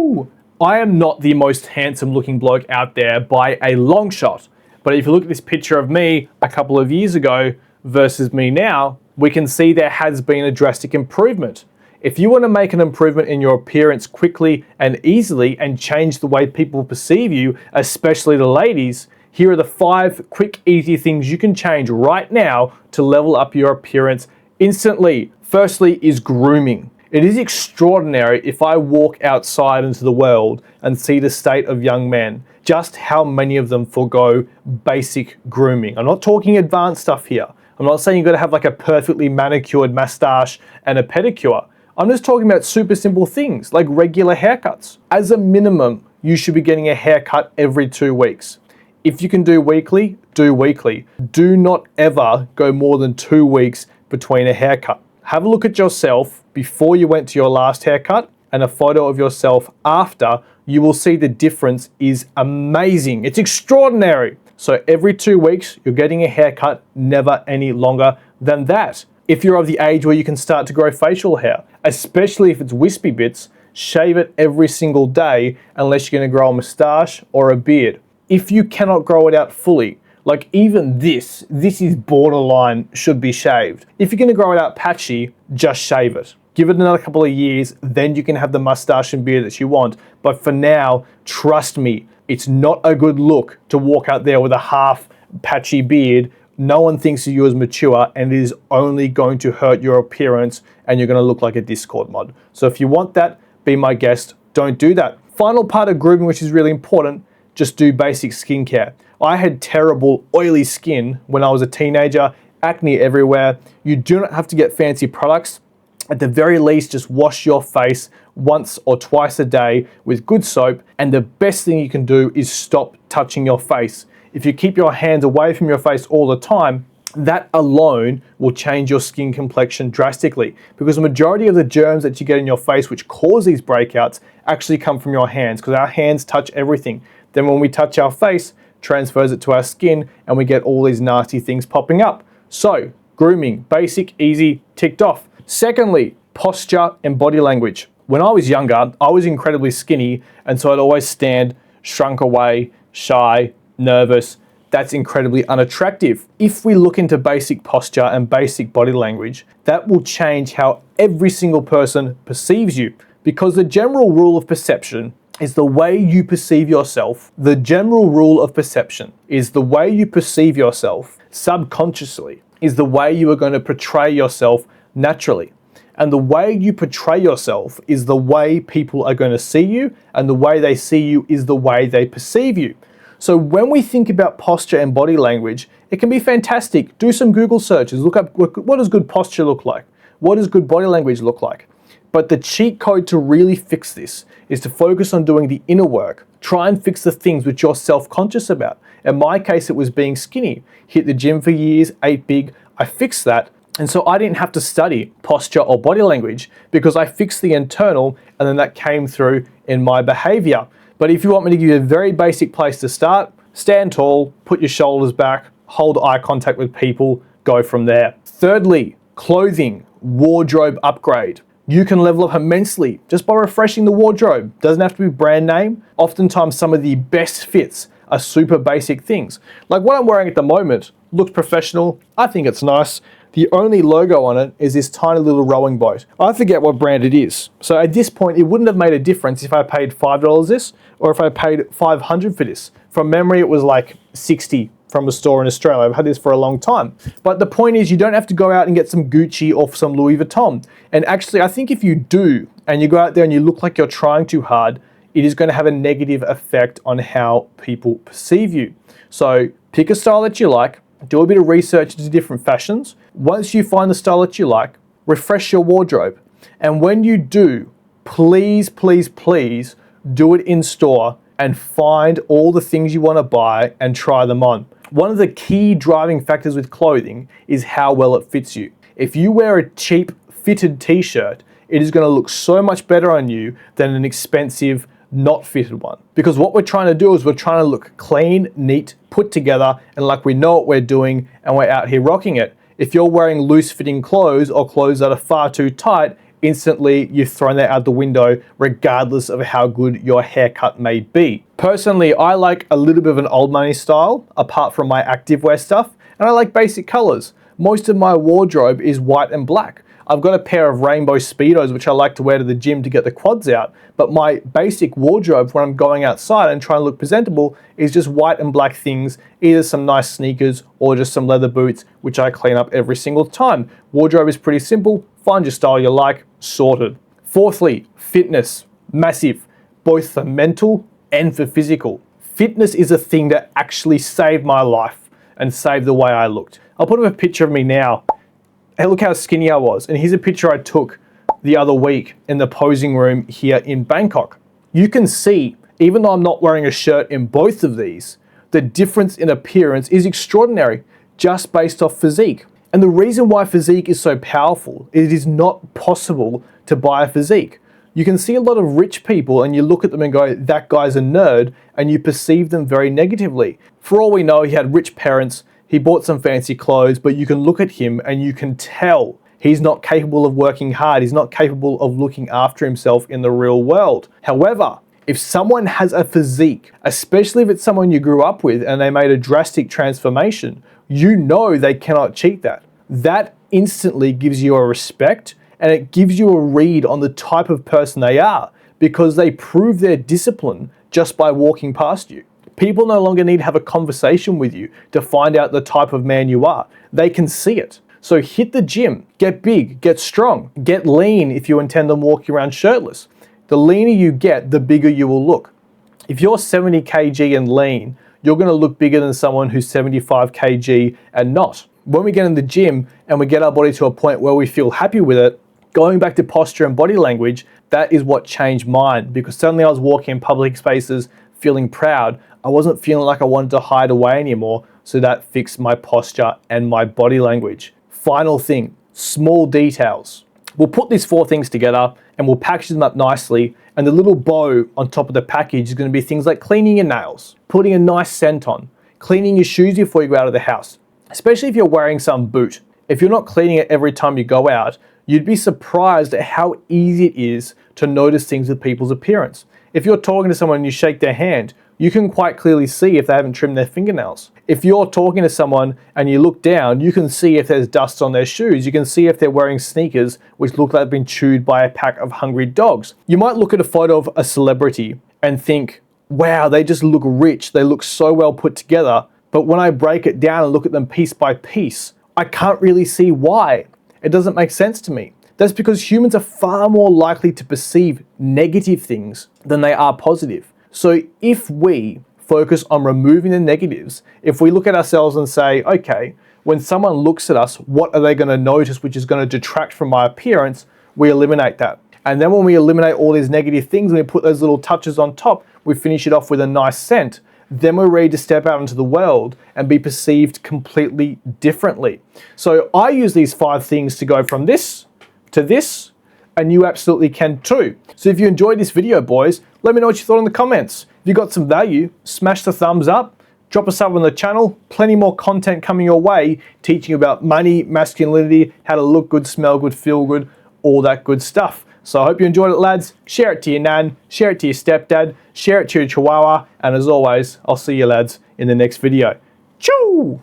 Woo! I am not the most handsome looking bloke out there by a long shot. But if you look at this picture of me a couple of years ago versus me now, we can see there has been a drastic improvement. If you want to make an improvement in your appearance quickly and easily and change the way people perceive you, especially the ladies, here are the 5 quick, easy things you can change right now to level up your appearance instantly. Firstly is grooming. It is extraordinary if I walk outside into the world and see the state of young men, just how many of them forego basic grooming. I'm not talking advanced stuff here. I'm not saying you've got to have like a perfectly manicured mustache and a pedicure. I'm just talking about super simple things like regular haircuts. As a minimum, you should be getting a haircut every 2 weeks. If you can do weekly, do weekly. Do not ever go more than 2 weeks between a haircut. Have a look at yourself before you went to your last haircut and a photo of yourself after. You will see the difference is amazing. It's extraordinary. So every 2 weeks, you're getting a haircut, never any longer than that. If you're of the age where you can start to grow facial hair, especially if it's wispy bits, shave it every single day unless you're gonna grow a mustache or a beard. If you cannot grow it out fully, like even this is borderline should be shaved. If you're gonna grow it out patchy, just shave it. Give it another couple of years, then you can have the mustache and beard that you want. But for now, trust me, it's not a good look to walk out there with a half patchy beard. No one thinks of you as mature, and it is only going to hurt your appearance and you're gonna look like a Discord mod. So if you want that, be my guest, don't do that. Final part of grooming, which is really important, just do basic skincare. I had terrible oily skin when I was a teenager, acne everywhere. You do not have to get fancy products. At the very least, just wash your face once or twice a day with good soap. And the best thing you can do is stop touching your face. If you keep your hands away from your face all the time, that alone will change your skin complexion drastically, because the majority of the germs that you get in your face which cause these breakouts actually come from your hands, because our hands touch everything. Then when we touch our face, transfers it to our skin, and we get all these nasty things popping up. So, grooming, basic, easy, ticked off. Secondly, posture and body language. When I was younger, I was incredibly skinny, and so I'd always stand shrunk away, shy, nervous. That's incredibly unattractive. If we look into basic posture and basic body language, that will change how every single person perceives you, because the general rule of perception is the way you perceive yourself. The general rule of perception is the way you perceive yourself subconsciously is the way you are going to portray yourself naturally. And the way you portray yourself is the way people are going to see you, and the way they see you is the way they perceive you. So when we think about posture and body language, it can be fantastic. Do some Google searches. Look up what does good posture look like? What does good body language look like? But the cheat code to really fix this is to focus on doing the inner work. Try and fix the things which you're self-conscious about. In my case, it was being skinny. Hit the gym for years, ate big. I fixed that. And so I didn't have to study posture or body language because I fixed the internal, and then that came through in my behavior. But if you want me to give you a very basic place to start, stand tall, put your shoulders back, hold eye contact with people, go from there. Thirdly, clothing, wardrobe upgrade. You can level up immensely just by refreshing the wardrobe. Doesn't have to be brand name. Oftentimes some of the best fits are super basic things. Like what I'm wearing at the moment looks professional. I think it's nice. The only logo on it is this tiny little rowing boat. I forget what brand it is. So at this point, it wouldn't have made a difference if I paid $5 this or if I paid $500 for this. From memory, it was like 60 from a store in Australia. I've had this for a long time. But the point is, you don't have to go out and get some Gucci or some Louis Vuitton. And actually, I think if you do, and you go out there and you look like you're trying too hard, it is going to have a negative effect on how people perceive you. So pick a style that you like, do a bit of research into different fashions. Once you find the style that you like, refresh your wardrobe. And when you do, please, please, please do it in store and find all the things you want to buy and try them on. One of the key driving factors with clothing is how well it fits you. If you wear a cheap fitted t-shirt, it is going to look so much better on you than an expensive, not fitted one. Because what we're trying to do is we're trying to look clean, neat, put together, and like we know what we're doing and we're out here rocking it. If you're wearing loose fitting clothes or clothes that are far too tight, instantly you've thrown that out the window regardless of how good your haircut may be. Personally, I like a little bit of an old money style apart from my activewear stuff, and I like basic colors. Most of my wardrobe is white and black. I've got a pair of rainbow Speedos which I like to wear to the gym to get the quads out, but my basic wardrobe when I'm going outside and trying to look presentable is just white and black things, either some nice sneakers or just some leather boots, which I clean up every single time. Wardrobe is pretty simple, find your style you like, sorted. Fourthly, fitness, massive, both for mental and for physical. Fitness is a thing that actually saved my life and saved the way I looked. I'll put up a picture of me now. Hey, look how skinny I was. And here's a picture I took the other week in the posing room here in Bangkok. You can see, even though I'm not wearing a shirt in both of these, the difference in appearance is extraordinary just based off physique. And the reason why physique is so powerful, it is not possible to buy a physique. You can see a lot of rich people and you look at them and go, that guy's a nerd, and you perceive them very negatively. For all we know, he had rich parents, he bought some fancy clothes, but you can look at him and you can tell he's not capable of working hard. He's not capable of looking after himself in the real world. However, if someone has a physique, especially if it's someone you grew up with and they made a drastic transformation, you know they cannot cheat that. That instantly gives you a respect and it gives you a read on the type of person they are because they prove their discipline just by walking past you. People no longer need to have a conversation with you to find out the type of man you are. They can see it. So hit the gym, get big, get strong, get lean if you intend on walking around shirtless. The leaner you get, the bigger you will look. If you're 70 kg and lean, you're gonna look bigger than someone who's 75 kg and not. When we get in the gym and we get our body to a point where we feel happy with it, going back to posture and body language, that is what changed mine, because suddenly I was walking in public spaces feeling proud. I wasn't feeling like I wanted to hide away anymore, so that fixed my posture and my body language. Final thing, small details. We'll put these 4 things together and we'll package them up nicely, and the little bow on top of the package is going to be things like cleaning your nails, putting a nice scent on, cleaning your shoes before you go out of the house, especially if you're wearing some boot. If you're not cleaning it every time you go out, you'd be surprised at how easy it is to notice things with people's appearance. If you're talking to someone and you shake their hand, you can quite clearly see if they haven't trimmed their fingernails. If you're talking to someone and you look down, you can see if there's dust on their shoes. You can see if they're wearing sneakers which look like they've been chewed by a pack of hungry dogs. You might look at a photo of a celebrity and think, wow, they just look rich. They look so well put together. But when I break it down and look at them piece by piece, I can't really see why. It doesn't make sense to me. That's because humans are far more likely to perceive negative things than they are positive. So if we focus on removing the negatives, if we look at ourselves and say, okay, when someone looks at us, what are they going to notice which is going to detract from my appearance? We eliminate that. And then when we eliminate all these negative things and we put those little touches on top, we finish it off with a nice scent. Then we're ready to step out into the world and be perceived completely differently. So I use these 5 things to go from this to this, and you absolutely can too. So if you enjoyed this video, boys, let me know what you thought in the comments. If you got some value, smash the thumbs up, drop a sub on the channel, plenty more content coming your way, teaching you about money, masculinity, how to look good, smell good, feel good, all that good stuff. So I hope you enjoyed it, lads. Share it to your nan, share it to your stepdad, share it to your chihuahua, and as always, I'll see you lads in the next video. Choo!